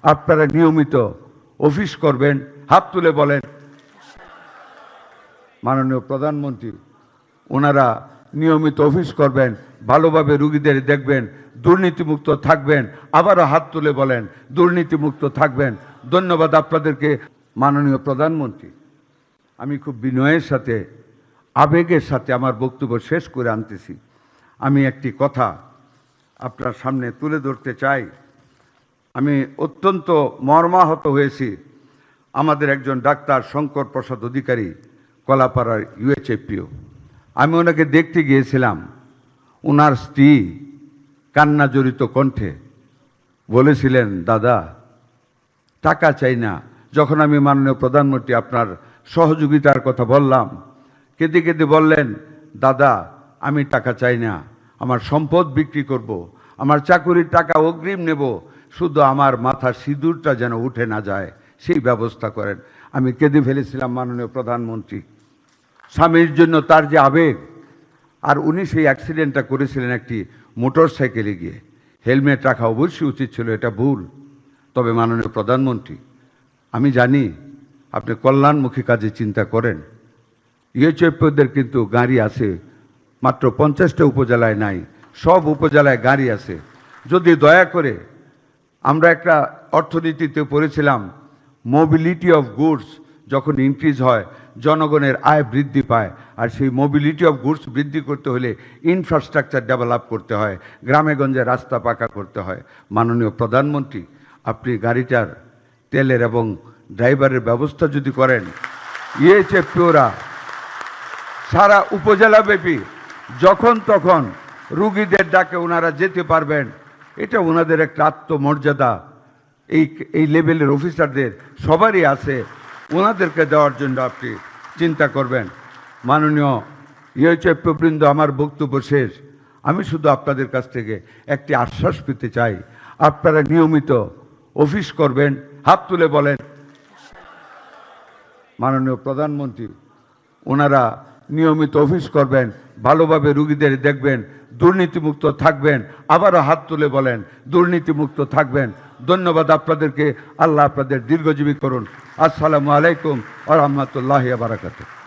আপনারা নিয়মিত অফিস করবেন, হাত তুলে বলেন। মাননীয় প্রধানমন্ত্রী, ওনারা নিয়মিত অফিস করবেন, ভালোভাবে রুগীদের দেখবেন, দুর্নীতিমুক্ত থাকবেন। আবারও হাত তুলে বলেন দুর্নীতিমুক্ত থাকবেন। ধন্যবাদ আপনাদেরকে। মাননীয় প্রধানমন্ত্রী, আমি খুব বিনয়ের সাথে, আবেগের সাথে আমার বক্তব্য শেষ করে আনতেছি। আমি একটি কথা আপনার সামনে তুলে ধরতে চাই। আমি অত্যন্ত মর্মাহত হয়েছি। আমাদের একজন ডাক্তার শঙ্কর প্রসাদ অধিকারী, কলাপাড়ার ইউএচএপিও, আমি ওনাকে দেখতে গিয়েছিলাম। ওনার স্ত্রী কান্না জড়িত কণ্ঠে বলেছিলেন, দাদা টাকা চাই না। যখন আমি মাননীয় প্রধানমন্ত্রী আপনার সহযোগিতার কথা বললাম, কেঁদে কেঁদে বললেন, দাদা আমি টাকা চাই না, আমার সম্পদ বিক্রি করব, আমার চাকুরির টাকা অগ্রিম নেব, শুধু আমার মাথার সিঁদুরটা যেন উঠে না যায় সেই ব্যবস্থা করেন। আমি কেঁদে ফেলেছিলাম মাননীয় প্রধানমন্ত্রী। স্বামীর জন্য তার যে আবেগ, আর উনি সেই অ্যাক্সিডেন্টটা করেছিলেন একটি মোটর সাইকেলে গিয়ে। হেলমেট রাখা অবশ্যই উচিত ছিল, এটা ভুল। তবে মাননীয় প্রধানমন্ত্রী, আমি জানি আপনি কল্যাণমুখী কাজে চিন্তা করেন। ইউএচএফদের কিন্তু গাড়ি আছে, মাত্র 50টা উপজেলায় নাই, সব উপজেলায় গাড়ি আছে। যদি দয়া করে, আমরা একটা অর্থনীতিতে পড়েছিলাম, মোবিলিটি অফ গুডস যখন ইনক্রিজ হয় জনগণের আয় বৃদ্ধি পায়। আর সেই মোবিলিটি অফ গুডস বৃদ্ধি করতে হলে ইনফ্রাস্ট্রাকচার ডেভেলপ করতে হয়, গ্রামে গঞ্জে রাস্তা পাকা করতে হয়। মাননীয় প্রধানমন্ত্রী, আপনি গাড়িটার তেলের এবং ড্রাইভারের ব্যবস্থা যদি করেন, ইউএচএফপিওরা সারা উপজেলাব্যাপী যখন তখন রুগীদের ডাকে ওনারা যেতে পারবেন। এটা ওনাদের একটা আত্মমর্যাদা, এই লেভেলের অফিসারদের সবারই আছে, ওনাদেরকে দেওয়ার জন্য আপনি চিন্তা করবেন। মাননীয় ইউএচএফপি বৃন্দ, আমার বক্তব্য শেষ। আমি শুধু আপনাদের কাছ থেকে একটি আশ্বাস পেতে চাই, আপনারা নিয়মিত অফিস করবেন, হাত তুলে বলেন। মাননীয় প্রধানমন্ত্রী, ওনারা নিয়মিত অফিস করবেন, ভালোভাবে রুগীদের দেখবেন, দুর্নীতিমুক্ত থাকবেন। আবারও হাত তুলে বলেন দুর্নীতিমুক্ত থাকবেন। ধন্যবাদ আপনাদেরকে। আল্লাহ আপনাদের দীর্ঘজীবী করুন। আসসালামু আলাইকুম ওয়া রাহমাতুল্লাহি ওয়া বারাকাতুহু।